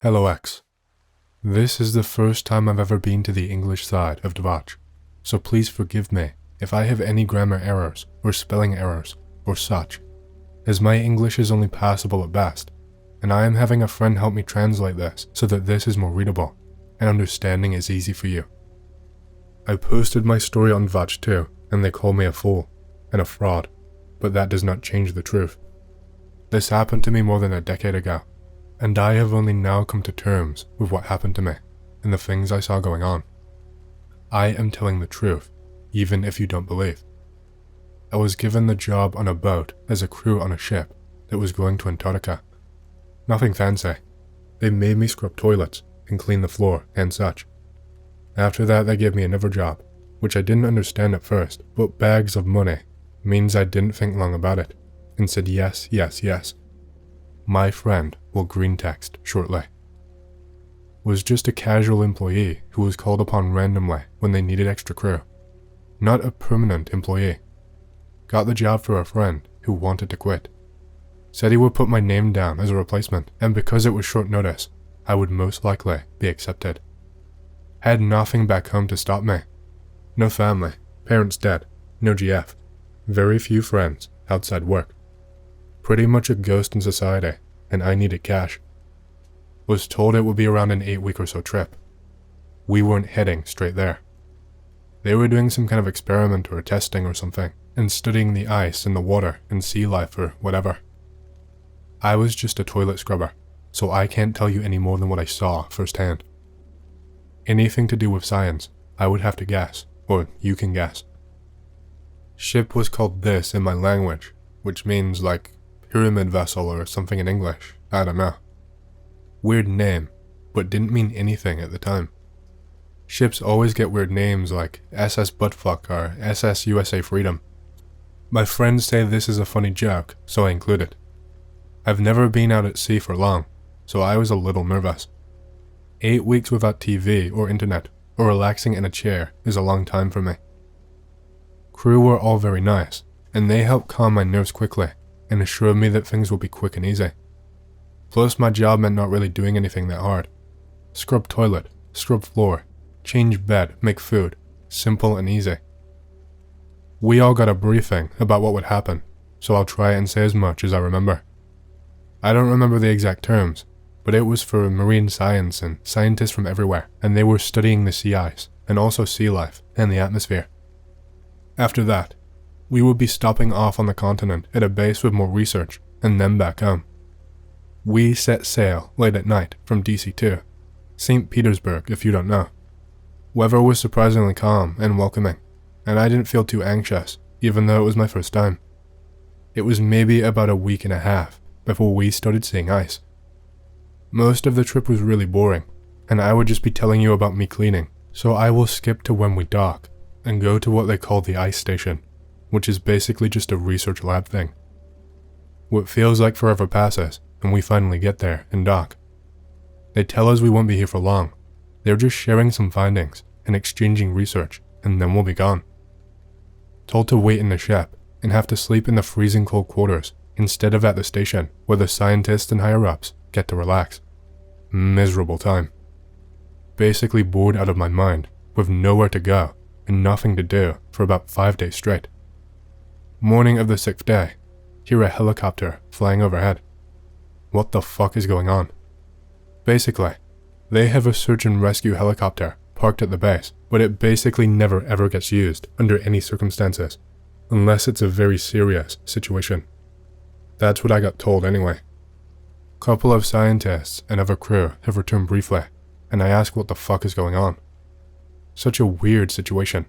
Hello X. This is the first time I've ever been to the English side of Dvatch, so please forgive me if I have any grammar errors or spelling errors or such, as my English is only passable at best, and I am having a friend help me translate this so that this is more readable and understanding is easy for you. I posted my story on Dvatch too, and they call me a fool and a fraud, but that does not change the truth. This happened to me more than a decade ago, and I have only now come to terms with what happened to me and the things I saw going on. I am telling the truth, even if you don't believe. I was given the job on a boat as a crew on a ship that was going to Antarctica. Nothing fancy. They made me scrub toilets and clean the floor and such. After that, they gave me another job, which I didn't understand at first, but bags of money means I didn't think long about it and said yes, yes, yes. My friend will Greentext shortly. Was just a casual employee who was called upon randomly when they needed extra crew. Not a permanent employee. Got the job for a friend who wanted to quit. Said he would put my name down as a replacement, and because it was short notice, I would most likely be accepted. Had nothing back home to stop me. No family, parents dead, no GF, very few friends outside work. Pretty much a ghost in society, and I needed cash. Was told it would be around an 8-week or so trip. We weren't heading straight there. They were doing some kind of experiment or testing or something, and studying the ice and the water and sea life or whatever. I was just a toilet scrubber, so I can't tell you any more than what I saw firsthand. Anything to do with science, I would have to guess, or you can guess. Ship was called this in my language, which means like pyramid vessel or something in English, I don't know. Weird name, but didn't mean anything at the time. Ships always get weird names like SS Buttfuck or SS USA Freedom. My friends say this is a funny joke, so I include it. I've never been out at sea for long, so I was a little nervous. 8 weeks without TV or internet or relaxing in a chair is a long time for me. Crew were all very nice, and they helped calm my nerves quickly and assured me that things would be quick and easy. Plus my job meant not really doing anything that hard. Scrub toilet, scrub floor, change bed, make food, simple and easy. We all got a briefing about what would happen, so I'll try and say as much as I remember. I don't remember the exact terms, but it was for marine science and scientists from everywhere, and they were studying the sea ice and also sea life and the atmosphere. After that, we would be stopping off on the continent at a base with more research, and then back home. We set sail late at night from DC-2, St. Petersburg if you don't know. Weather was surprisingly calm and welcoming, and I didn't feel too anxious, even though it was my first time. It was maybe about a week and a half before we started seeing ice. Most of the trip was really boring, and I would just be telling you about me cleaning, so I will skip to when we dock and go to what they call the ice station, which is basically just a research lab thing. What feels like forever passes, and we finally get there and dock. They tell us we won't be here for long. They're just sharing some findings and exchanging research, and then we'll be gone. Told to wait in the ship and have to sleep in the freezing cold quarters instead of at the station where the scientists and higher-ups get to relax. Miserable time. Basically bored out of my mind, with nowhere to go and nothing to do for about 5 days straight. Morning of the 6th day, hear a helicopter flying overhead. What the fuck is going on? Basically, they have a search and rescue helicopter parked at the base, but it basically never ever gets used under any circumstances, unless it's a very serious situation. That's what I got told anyway. Couple of scientists and other crew have returned briefly, and I ask what the fuck is going on. Such a weird situation.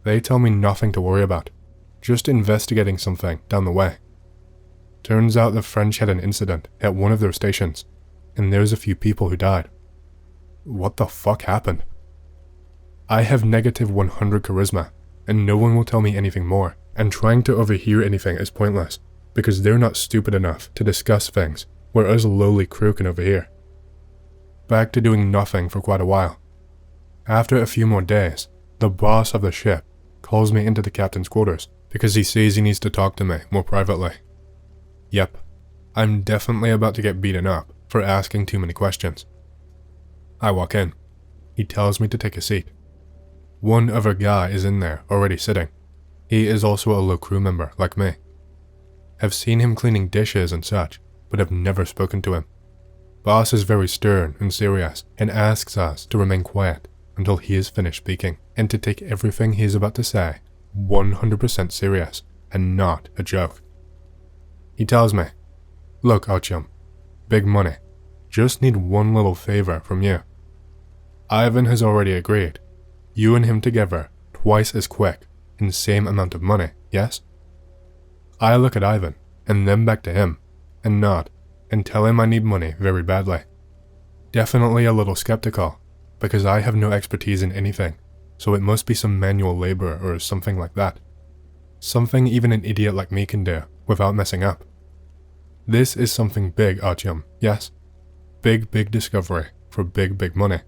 They tell me nothing to worry about, just investigating something down the way. Turns out the French had an incident at one of their stations, and there's a few people who died. What the fuck happened? I have negative 100 charisma, and no one will tell me anything more, and trying to overhear anything is pointless, because they're not stupid enough to discuss things where us lowly crew can overhear. Back to doing nothing for quite a while. After a few more days, the boss of the ship calls me into the captain's quarters because he says he needs to talk to me more privately. Yep, I'm definitely about to get beaten up for asking too many questions. I walk in. He tells me to take a seat. One other guy is in there already sitting. He is also a low crew member like me. Have seen him cleaning dishes and such, but have never spoken to him. Boss is very stern and serious and asks us to remain quiet until he is finished speaking and to take everything he is about to say 100% serious and not a joke. He tells me, "Look, Artyom, big money. Just need one little favor from you. Ivan has already agreed. You and him together, twice as quick, and same amount of money, yes?" I look at Ivan, and then back to him, and nod, and tell him I need money very badly. Definitely a little skeptical, because I have no expertise in anything, so it must be some manual labor or something like that. Something even an idiot like me can do, without messing up. This is something big, Artyom, yes? Big discovery, for big money.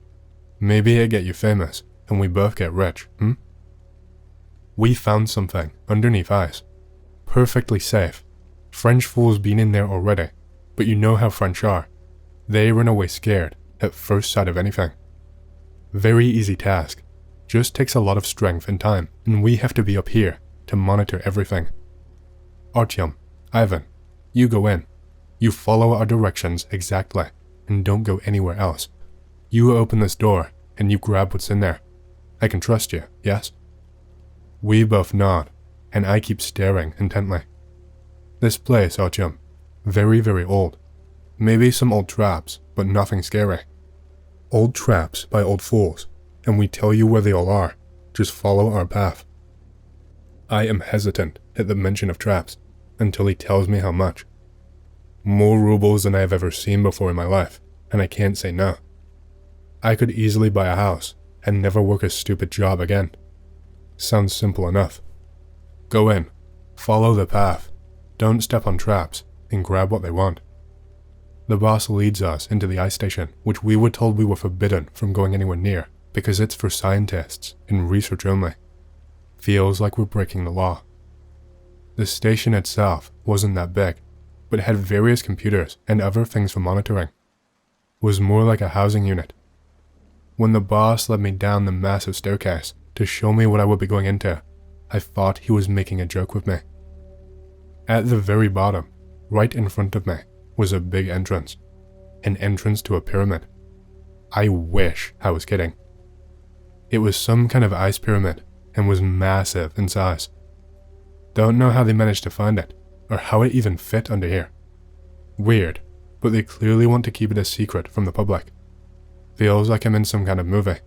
Maybe it get you famous, and we both get rich, We found something, underneath ice. Perfectly safe. French fools been in there already, but you know how French are. They run away scared, at first sight of anything. Very easy task. Just takes a lot of strength and time, and we have to be up here, to monitor everything. Artyom, Ivan, you go in. You follow our directions exactly, and don't go anywhere else. You open this door, and you grab what's in there. I can trust you, yes? We both nod, and I keep staring intently. This place, Artyom, very old. Maybe some old traps, but nothing scary. Old traps by old fools, and we tell you where they all are. Just follow our path. I am hesitant at the mention of traps, until he tells me how much. More rubles than I have ever seen before in my life, and I can't say no. I could easily buy a house, and never work a stupid job again. Sounds simple enough. Go in, follow the path, don't step on traps, and grab what they want. The boss leads us into the ice station, which we were told we were forbidden from going anywhere near, because it's for scientists and research only. Feels like we're breaking the law. The station itself wasn't that big, but had various computers and other things for monitoring. Was more like a housing unit. When the boss led me down the massive staircase to show me what I would be going into, I thought he was making a joke with me. At the very bottom, right in front of me, was a big entrance. An entrance to a pyramid. I wish I was kidding. It was some kind of ice pyramid and was massive in size. Don't know how they managed to find it, or how it even fit under here. Weird, but they clearly want to keep it a secret from the public. Feels like I'm in some kind of movie.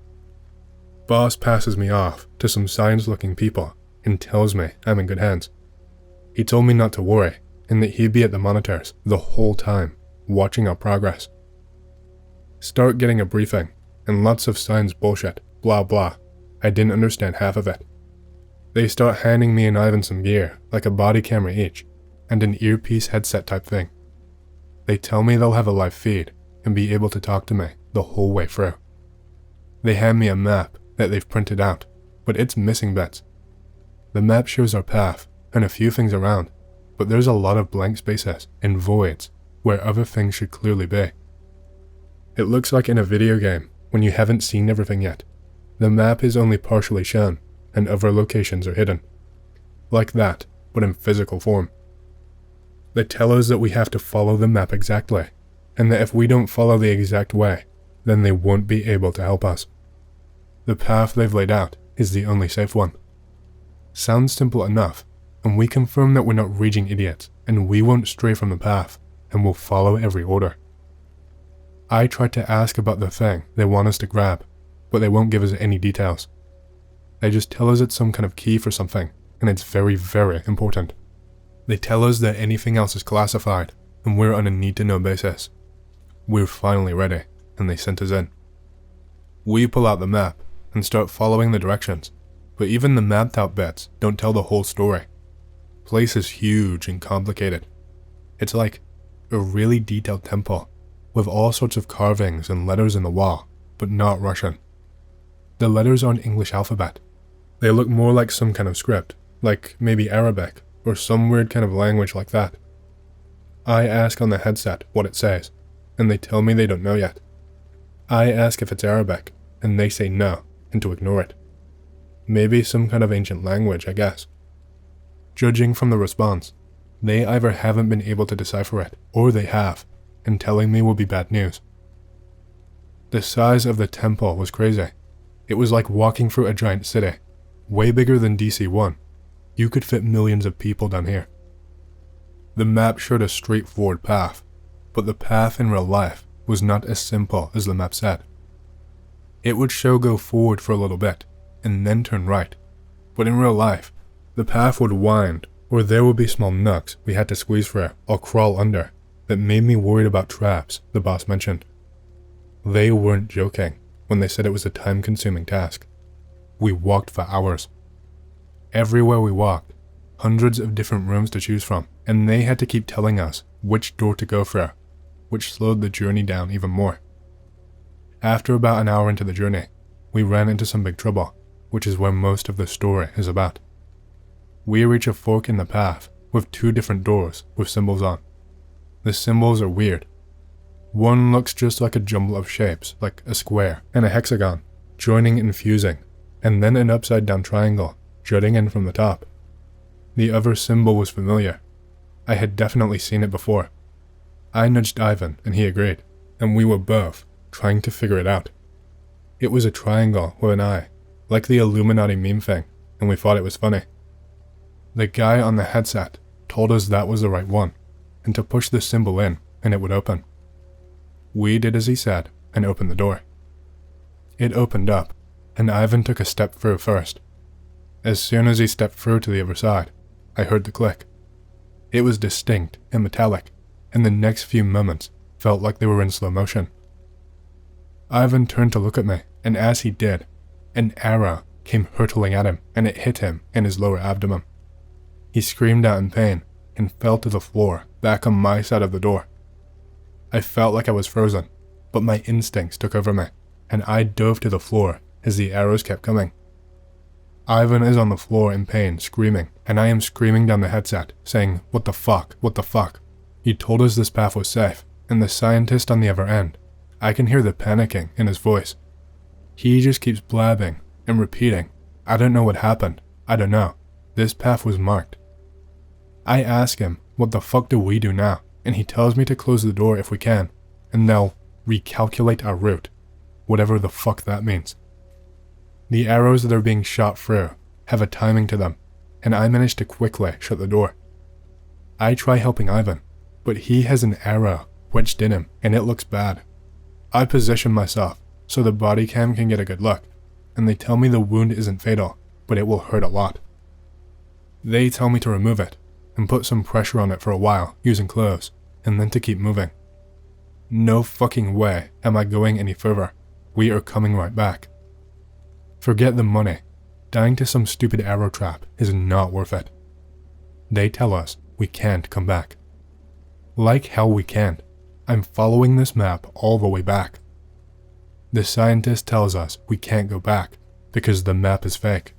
Boss passes me off to some science-looking people and tells me I'm in good hands. He told me not to worry and that he'd be at the monitors the whole time, watching our progress. Start getting a briefing and lots of science bullshit, blah blah. I didn't understand half of it. They start handing me and Ivan some gear, like a body camera each, and an earpiece headset type thing. They tell me they'll have a live feed and be able to talk to me the whole way through. They hand me a map that they've printed out, but it's missing bits. The map shows our path and a few things around, but there's a lot of blank spaces and voids where other things should clearly be. It looks like in a video game when you haven't seen everything yet. The map is only partially shown and other locations are hidden. Like that, but in physical form. They tell us that we have to follow the map exactly, and that if we don't follow the exact way, then they won't be able to help us. The path they've laid out is the only safe one. Sounds simple enough, and we confirm that we're not raging idiots, and we won't stray from the path, and will follow every order. I tried to ask about the thing they want us to grab, but they won't give us any details. They just tell us it's some kind of key for something, and it's very important. They tell us that anything else is classified, and we're on a need-to-know basis. We're finally ready, and they sent us in. We pull out the map, and start following the directions, but even the mapped-out bits don't tell the whole story. Place is huge and complicated. It's like a really detailed temple, with all sorts of carvings and letters in the wall, but not Russian. The letters aren't English alphabet. They look more like some kind of script, like maybe Arabic, or some weird kind of language like that. I ask on the headset what it says, and they tell me they don't know yet. I ask if it's Arabic, and they say no, and to ignore it. Maybe some kind of ancient language, I guess. Judging from the response, they either haven't been able to decipher it, or they have, and telling me will be bad news. The size of the temple was crazy. It was like walking through a giant city, way bigger than DC-1. You could fit millions of people down here. The map showed a straightforward path, but the path in real life was not as simple as the map said. It would show go forward for a little bit, and then turn right, but in real life, the path would wind, or there would be small nooks we had to squeeze through or crawl under that made me worried about traps the boss mentioned. They weren't joking when they said it was a time-consuming task. We walked for hours. Everywhere we walked, hundreds of different rooms to choose from, and they had to keep telling us which door to go through, which slowed the journey down even more. After about an hour into the journey, we ran into some big trouble, which is where most of the story is about. We reach a fork in the path with two different doors with symbols on. The symbols are weird. One looks just like a jumble of shapes, like a square and a hexagon, joining and fusing, and then an upside-down triangle jutting in from the top. The other symbol was familiar. I had definitely seen it before. I nudged Ivan and he agreed, and we were both trying to figure it out. It was a triangle with an eye, like the Illuminati meme thing, and we thought it was funny. The guy on the headset told us that was the right one, and to push the symbol in and it would open. We did as he said and opened the door. It opened up, and Ivan took a step through first. As soon as he stepped through to the other side, I heard the click. It was distinct and metallic, and the next few moments felt like they were in slow motion. Ivan turned to look at me, and as he did, an arrow came hurtling at him, and it hit him in his lower abdomen. He screamed out in pain and fell to the floor back on my side of the door. I felt like I was frozen, but my instincts took over me, and I dove to the floor as the arrows kept coming. Ivan is on the floor in pain, screaming, and I am screaming down the headset, saying, "What the fuck? What the fuck?" He told us this path was safe, and the scientist on the other end, I can hear the panicking in his voice. He just keeps blabbing and repeating, "I don't know what happened. I don't know. This path was marked." I ask him, "What the fuck do we do now?" And he tells me to close the door if we can, and they'll recalculate our route, whatever the fuck that means. The arrows that are being shot through have a timing to them, and I manage to quickly shut the door. I try helping Ivan, but he has an arrow wedged in him, and it looks bad. I position myself so the body cam can get a good look, and they tell me the wound isn't fatal, but it will hurt a lot. They tell me to remove it, and put some pressure on it for a while using clothes, and then to keep moving. No fucking way am I going any further. We are coming right back. Forget the money. Dying to some stupid arrow trap is not worth it. They tell us we can't come back. Like hell we can't. I'm following this map all the way back. The scientist tells us we can't go back because the map is fake.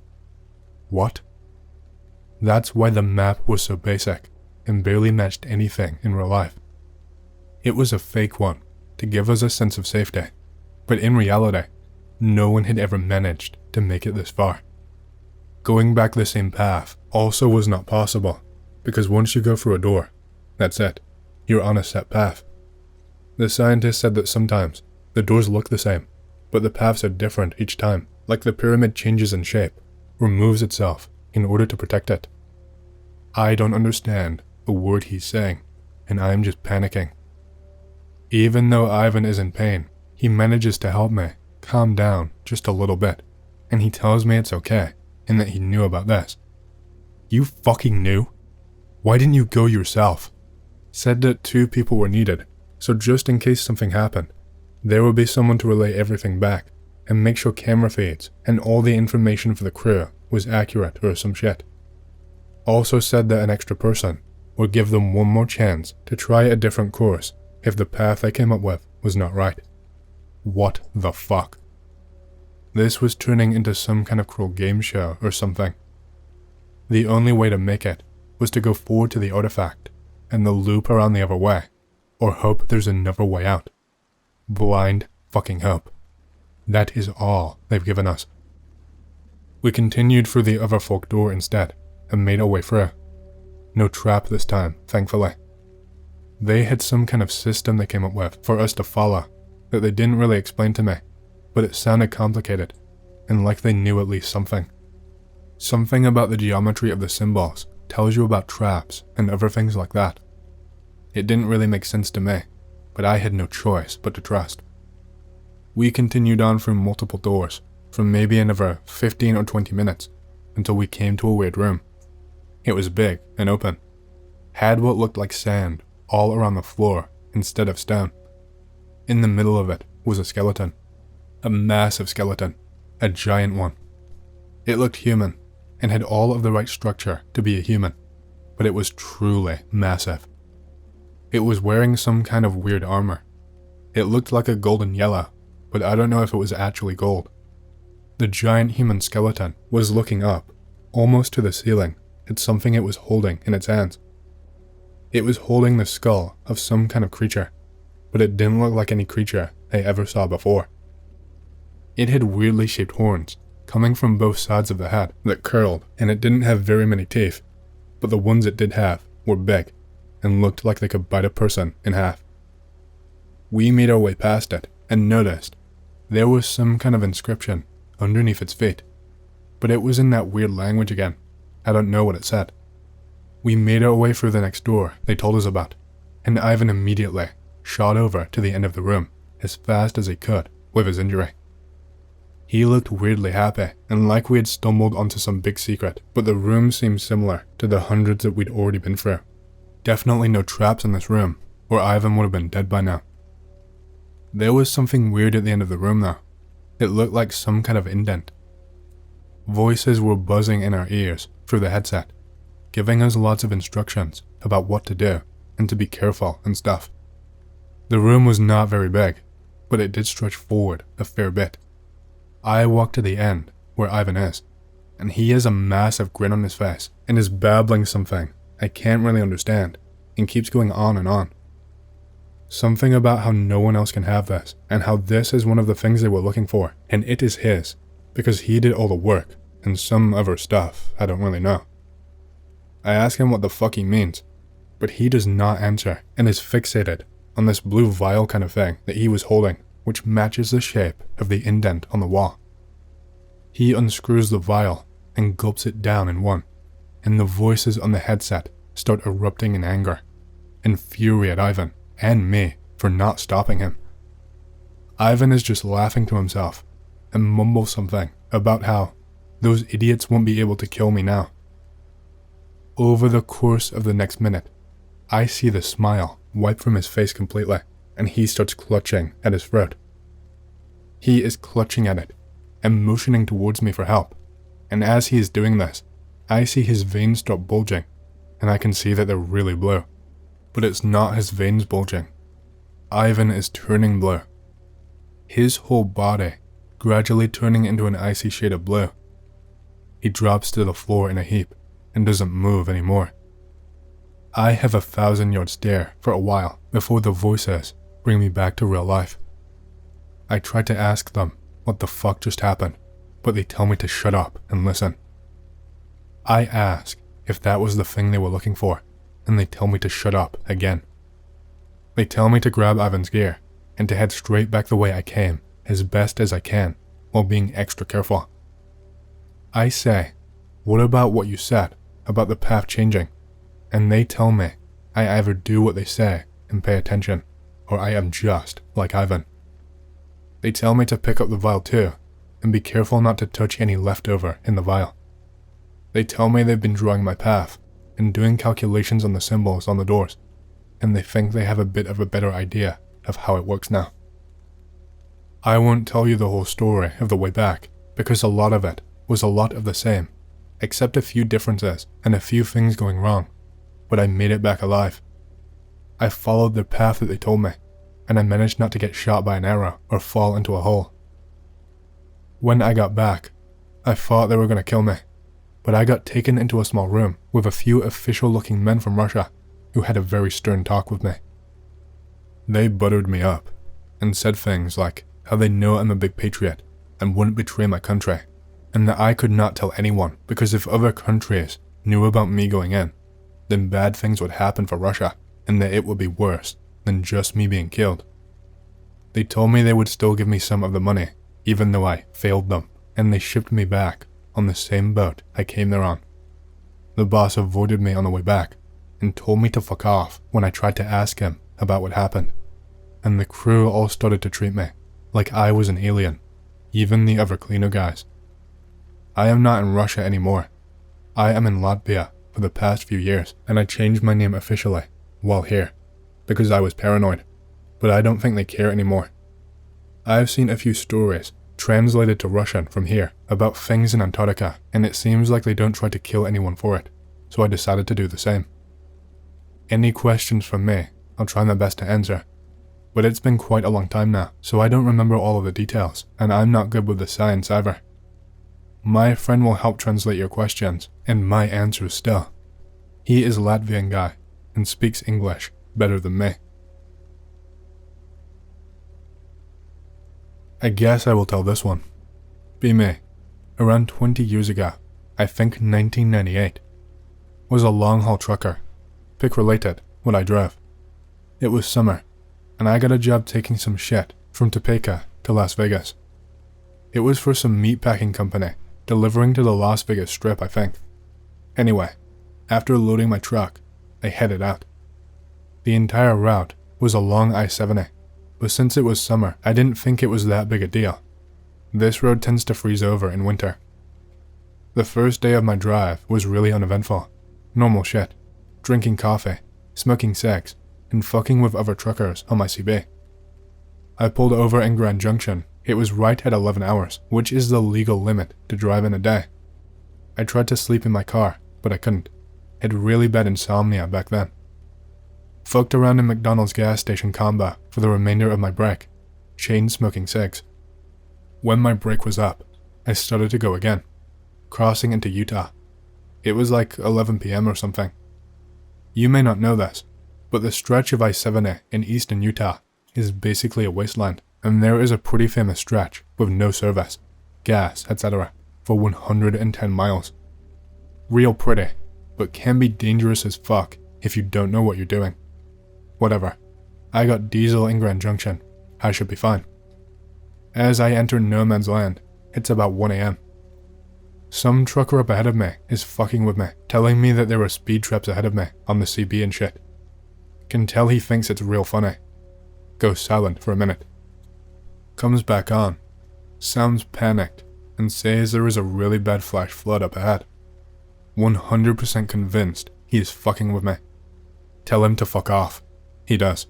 What? That's why the map was so basic and barely matched anything in real life. It was a fake one to give us a sense of safety, but in reality, no one had ever managed to make it this far. Going back the same path also was not possible, because once you go through a door, that's it, you're on a set path. The scientist said that sometimes the doors look the same, but the paths are different each time, like the pyramid changes in shape, or moves itself in order to protect it. I don't understand a word he's saying, and I'm just panicking. Even though Ivan is in pain, he manages to help me calm down just a little bit, and he tells me it's okay, and that he knew about this. You fucking knew? Why didn't you go yourself? Said that 2 people were needed, so just in case something happened, there would be someone to relay everything back, and make sure camera feeds and all the information for the crew was accurate or some shit. Also said that an extra person would give them one more chance to try a different course if the path I came up with was not right. What the fuck? This was turning into some kind of cruel game show or something. The only way to make it was to go forward to the artifact and the loop around the other way, or hope there's another way out. Blind fucking hope. That is all they've given us. We continued through the other folk door instead, and made our way through. No trap this time, thankfully. They had some kind of system they came up with for us to follow that they didn't really explain to me, but it sounded complicated, and like they knew at least something. Something about the geometry of the symbols tells you about traps and other things like that. It didn't really make sense to me, but I had no choice but to trust. We continued on through multiple doors, for maybe another 15 or 20 minutes, until we came to a weird room. It was big and open, had what looked like sand all around the floor instead of stone. In the middle of it was a skeleton, a massive skeleton, a giant one. It looked human, and had all of the right structure to be a human, but it was truly massive. It was wearing some kind of weird armor. It looked like a golden yellow, but I don't know if it was actually gold. The giant human skeleton was looking up, almost to the ceiling, at something it was holding in its hands. It was holding the skull of some kind of creature, but it didn't look like any creature I ever saw before. It had weirdly shaped horns, coming from both sides of the head, that curled, and it didn't have very many teeth, but the ones it did have were big, and looked like they could bite a person in half. We made our way past it, and noticed there was some kind of inscription underneath its feet, but it was in that weird language again. I don't know what it said. We made our way through the next door they told us about, and Ivan immediately shot over to the end of the room as fast as he could with his injury. He looked weirdly happy and like we had stumbled onto some big secret, but the room seemed similar to the hundreds that we'd already been through. Definitely no traps in this room, or Ivan would have been dead by now. There was something weird at the end of the room though. It looked like some kind of indent. Voices were buzzing in our ears through the headset, giving us lots of instructions about what to do and to be careful and stuff. The room was not very big, but it did stretch forward a fair bit. I walked to the end where Ivan is, and he has a massive grin on his face and is babbling something I can't really understand and keeps going on and on. Something about how no one else can have this, and how this is one of the things they were looking for, and it is his, because he did all the work, and some other stuff I don't really know. I ask him what the fuck he means, but he does not answer, and is fixated on this blue vial kind of thing that he was holding, which matches the shape of the indent on the wall. He unscrews the vial, and gulps it down in one, and the voices on the headset start erupting in anger, and fury at Ivan and me for not stopping him. Ivan is just laughing to himself and mumbles something about how those idiots won't be able to kill me now. Over the course of the next minute, I see the smile wipe from his face completely, and he starts clutching at his throat. He is clutching at it and motioning towards me for help, and as he is doing this, I see his veins start bulging, and I can see that they're really blue. But it's not his veins bulging. Ivan is turning blue. His whole body gradually turning into an icy shade of blue. He drops to the floor in a heap and doesn't move anymore. I have a 1,000-yard stare for a while before the voices bring me back to real life. I try to ask them what the fuck just happened, but they tell me to shut up and listen. I ask if that was the thing they were looking for, and they tell me to shut up again. They tell me to grab Ivan's gear and to head straight back the way I came as best as I can while being extra careful. I say, what about what you said about the path changing? And they tell me I either do what they say and pay attention, or I am just like Ivan. They tell me to pick up the vial too and be careful not to touch any leftover in the vial. They tell me they've been drawing my path and doing calculations on the symbols on the doors, and they think they have a bit of a better idea of how it works now. I won't tell you the whole story of the way back, because a lot of it was a lot of the same, except a few differences and a few things going wrong, but I made it back alive. I followed the path that they told me, and I managed not to get shot by an arrow or fall into a hole. When I got back, I thought they were going to kill me, but I got taken into a small room with a few official-looking men from Russia who had a very stern talk with me. They buttered me up and said things like how they know I'm a big patriot and wouldn't betray my country, and that I could not tell anyone because if other countries knew about me going in, then bad things would happen for Russia and that it would be worse than just me being killed. They told me they would still give me some of the money even though I failed them, and they shipped me back on the same boat I came there on. The boss avoided me on the way back and told me to fuck off when I tried to ask him about what happened, and the crew all started to treat me like I was an alien, even the other cleaner guys. I am not in Russia anymore. I am in Latvia for the past few years, and I changed my name officially while here because I was paranoid, but I don't think they care anymore. I've seen a few stories translated to Russian from here about things in Antarctica, and it seems like they don't try to kill anyone for it, so I decided to do the same. Any questions from me, I'll try my best to answer, but it's been quite a long time now, so I don't remember all of the details, and I'm not good with the science either. My friend will help translate your questions, and my answers still. He is a Latvian guy, and speaks English better than me. I guess I will tell this one. Be me. Around 20 years ago, I think 1998, was a long-haul trucker. Pick related, what I drove. It was summer, and I got a job taking some shit from Topeka to Las Vegas. It was for some meatpacking company, delivering to the Las Vegas Strip, I think. Anyway, after loading my truck, I headed out. The entire route was along I-70, but since it was summer, I didn't think it was that big a deal. This road tends to freeze over in winter. The first day of my drive was really uneventful. Normal shit. Drinking coffee, smoking cigs, and fucking with other truckers on my CB. I pulled over in Grand Junction. It was right at 11 hours, which is the legal limit to drive in a day. I tried to sleep in my car, but I couldn't. Had really bad insomnia back then. Fucked around in McDonald's gas station combo for the remainder of my break, chain smoking cigs. When my break was up, I started to go again, crossing into Utah. It was like 11 p.m. or something. You may not know this, but the stretch of I-70 in eastern Utah is basically a wasteland, and there is a pretty famous stretch with no service, gas, etc. for 110 miles. Real pretty, but can be dangerous as fuck if you don't know what you're doing. Whatever. I got diesel in Grand Junction. I should be fine. As I enter no man's land, it's about 1 a.m. Some trucker up ahead of me is fucking with me, telling me that there are speed traps ahead of me on the CB and shit. Can tell he thinks it's real funny. Goes silent for a minute. Comes back on. Sounds panicked and says there is a really bad flash flood up ahead. 100% convinced he is fucking with me. Tell him to fuck off. He does.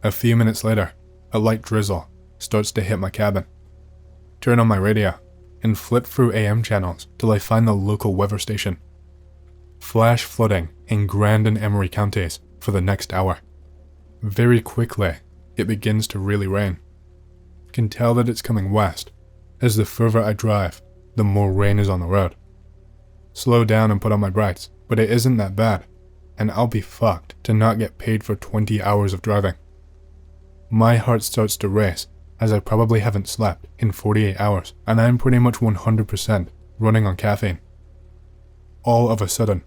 A few minutes later, a light drizzle starts to hit my cabin. Turn on my radio and flip through AM channels till I find the local weather station. Flash flooding in Grand and Emery counties for the next hour. Very quickly, it begins to really rain. Can tell that it's coming west, as the further I drive, the more rain is on the road. Slow down and put on my brights, but it isn't that bad, and I'll be fucked to not get paid for 20 hours of driving. My heart starts to race, as I probably haven't slept in 48 hours, and I'm pretty much 100% running on caffeine. All of a sudden,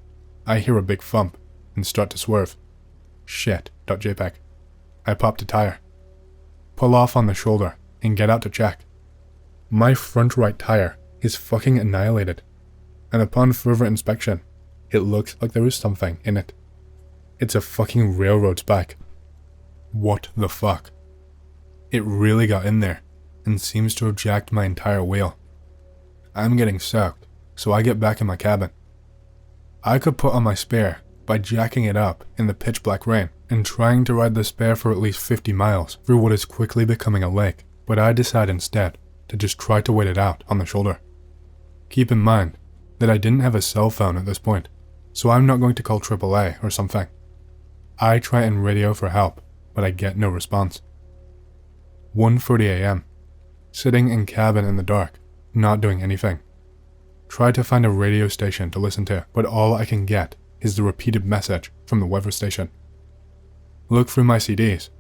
I hear a big thump and start to swerve. Shit.jpg. I popped a tire. Pull off on the shoulder and get out to check. My front right tire is fucking annihilated, and upon further inspection, it looks like there is something in it. It's a fucking railroad spike. What the fuck? It really got in there, and seems to have jacked my entire wheel. I'm getting soaked, so I get back in my cabin. I could put on my spare by jacking it up in the pitch black rain and trying to ride the spare for at least 50 miles through what is quickly becoming a lake, but I decide instead to just try to wait it out on the shoulder. Keep in mind that I didn't have a cell phone at this point, so I'm not going to call AAA or something. I try and radio for help, but I get no response. 1:30 a.m. Sitting in cabin in the dark, not doing anything. Try to find a radio station to listen to, but all I can get is the repeated message from the weather station. Look through my CDs,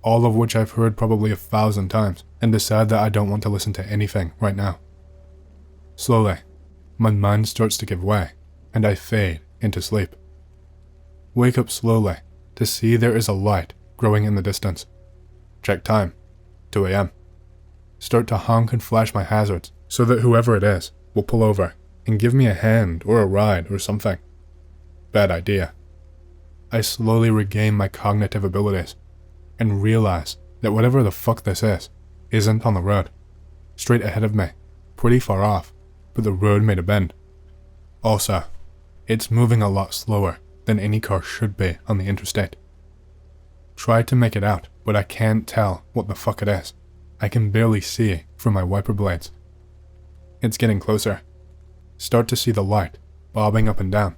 all of which I've heard probably 1,000 times, and decide that I don't want to listen to anything right now. Slowly, my mind starts to give way, and I fade into sleep. Wake up slowly to see there is a light growing in the distance. Check time, 2 a.m. Start to honk and flash my hazards so that whoever it is will pull over and give me a hand or a ride or something. Bad idea. I slowly regain my cognitive abilities and realize that whatever the fuck this is isn't on the road. Straight ahead of me, pretty far off, but the road made a bend. Also, it's moving a lot slower than any car should be on the interstate. Try to make it out, but I can't tell what the fuck it is. I can barely see from my wiper blades. It's getting closer. Start to see the light bobbing up and down.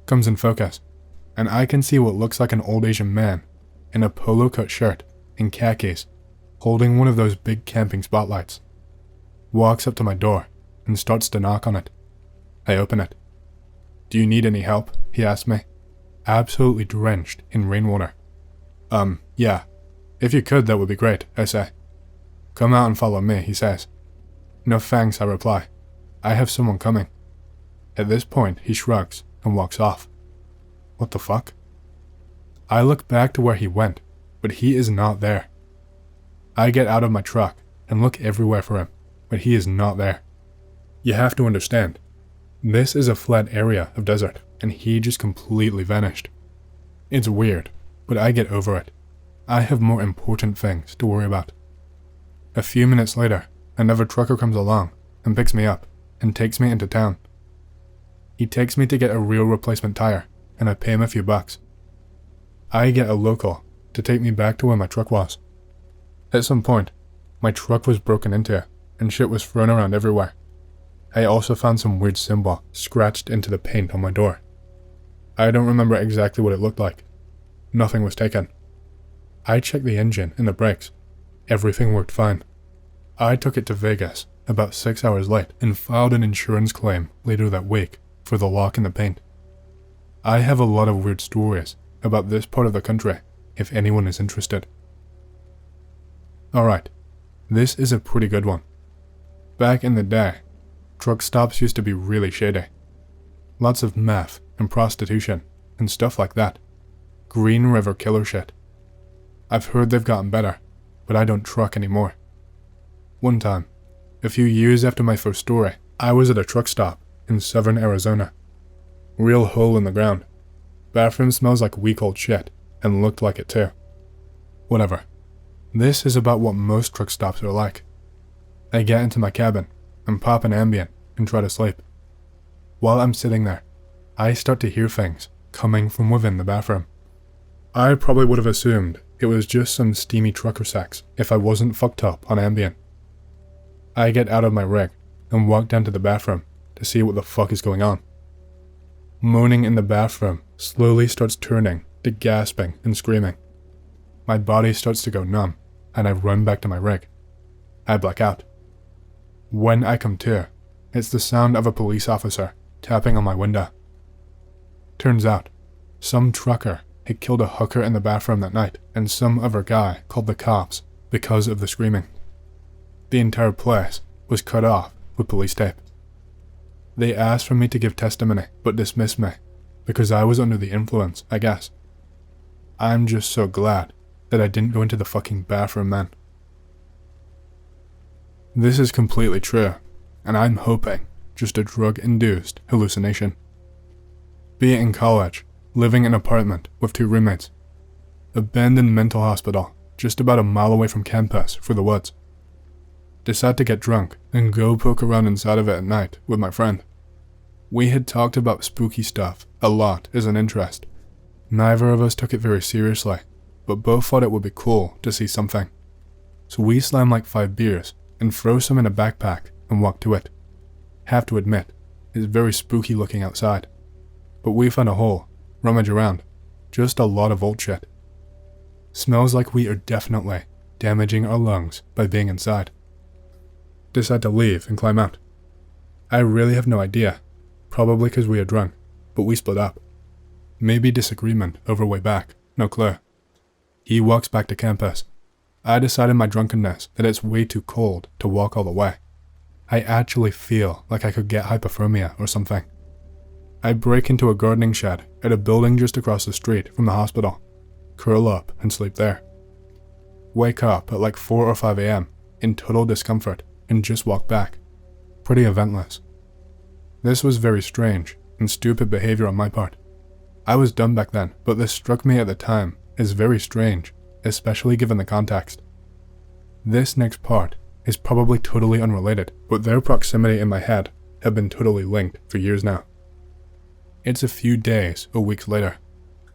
Comes in focus, and I can see what looks like an old Asian man in a polo cut shirt and khakis, holding one of those big camping spotlights. Walks up to my door and starts to knock on it. I open it. "Do you need any help?" he asks me, absolutely drenched in rainwater. Yeah. If you could, that would be great," I say. "Come out and follow me," he says. "No thanks," I reply. "I have someone coming." At this point, he shrugs and walks off. What the fuck? I look back to where he went, but he is not there. I get out of my truck and look everywhere for him, but he is not there. You have to understand, this is a flat area of desert, and he just completely vanished. It's weird, but I get over it. I have more important things to worry about. A few minutes later, another trucker comes along and picks me up and takes me into town. He takes me to get a real replacement tire, and I pay him a few bucks. I get a local to take me back to where my truck was. At some point, my truck was broken into and shit was thrown around everywhere. I also found some weird symbol scratched into the paint on my door. I don't remember exactly what it looked like. Nothing was taken. I checked the engine and the brakes. Everything worked fine. I took it to Vegas about 6 hours late and filed an insurance claim later that week for the lock and the paint. I have a lot of weird stories about this part of the country if anyone is interested. Alright, this is a pretty good one. Back in the day, truck stops used to be really shady. Lots of meth and prostitution and stuff like that. Green River killer shit. I've heard they've gotten better, but I don't truck anymore. One time, a few years after my first story, I was at a truck stop in southern Arizona. Real hole in the ground. Bathroom smells like week old shit, and looked like it too. Whatever. This is about what most truck stops are like. I get into my cabin and pop an Ambien and try to sleep. While I'm sitting there, I start to hear things coming from within the bathroom. I probably would have assumed it was just some steamy trucker sex if I wasn't fucked up on Ambien. I get out of my rig and walk down to the bathroom to see what the fuck is going on. Moaning in the bathroom slowly starts turning to gasping and screaming. My body starts to go numb, and I run back to my rig. I black out. When I come to, it's the sound of a police officer tapping on my window. Turns out, some trucker had killed a hooker in the bathroom that night, and some other guy called the cops because of the screaming. The entire place was cut off with police tape. They asked for me to give testimony, but dismissed me, because I was under the influence, I guess. I'm just so glad that I didn't go into the fucking bathroom, man. This is completely true, and I'm hoping just a drug-induced hallucination. Be it in college, living in an apartment with 2 roommates, abandoned mental hospital just about a mile away from campus for the woods. Decide to get drunk and go poke around inside of it at night with my friend. We had talked about spooky stuff a lot as an interest. Neither of us took it very seriously, but both thought it would be cool to see something. So we slam like 5 beers and throw some in a backpack and walk to it. Have to admit, it's very spooky looking outside. But we found a hole, rummage around, just a lot of old shit. Smells like we are definitely damaging our lungs by being inside. Decide to leave and climb out. I really have no idea, probably because we are drunk, but we split up. Maybe disagreement over way back, no clue. He walks back to campus. I decide in my drunkenness that it's way too cold to walk all the way. I actually feel like I could get hypothermia or something. I break into a gardening shed at a building just across the street from the hospital, curl up and sleep there. Wake up at like 4 or 5 a.m. in total discomfort and just walk back. Pretty eventless. This was very strange and stupid behavior on my part. I was dumb back then, but this struck me at the time as very strange, especially given the context. This next part is probably totally unrelated, but their proximity in my head have been totally linked for years now. It's a few days or weeks later.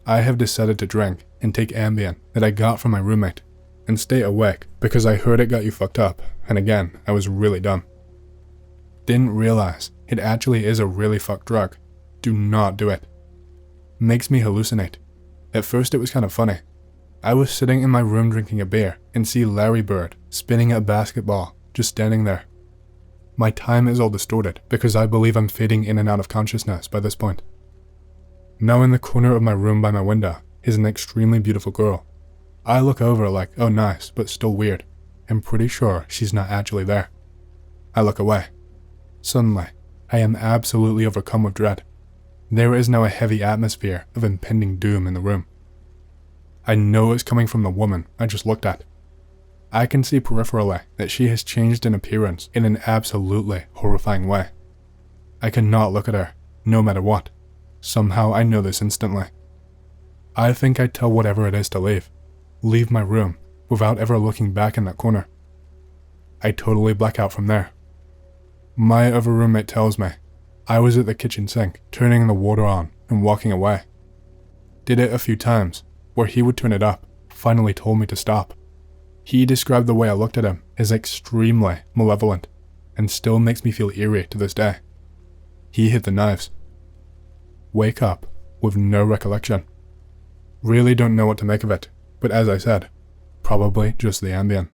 I have decided to drink and take Ambien that I got from my roommate and stay awake because I heard it got you fucked up, and again, I was really dumb. Didn't realize it actually is a really fucked drug. Do not do it. Makes me hallucinate. At first it was kind of funny. I was sitting in my room drinking a beer and see Larry Bird spinning a basketball just standing there. My time is all distorted because I believe I'm fading in and out of consciousness by this point. Now in the corner of my room by my window is an extremely beautiful girl. I look over like, oh nice, but still weird. I'm pretty sure she's not actually there. I look away. Suddenly, I am absolutely overcome with dread. There is now a heavy atmosphere of impending doom in the room. I know it's coming from the woman I just looked at. I can see peripherally that she has changed in appearance in an absolutely horrifying way. I cannot look at her, no matter what. Somehow I know this instantly. I think I tell whatever it is to leave my room without ever looking back in that corner. I totally black out from there. My other roommate tells me I was at the kitchen sink turning the water on and walking away. Did it a few times, where he would turn it up, finally told me to stop. He described the way I looked at him as extremely malevolent, and still makes me feel eerie to this day. He hid the knives. Wake up with no recollection. Really don't know what to make of it, but as I said, probably just the Ambien.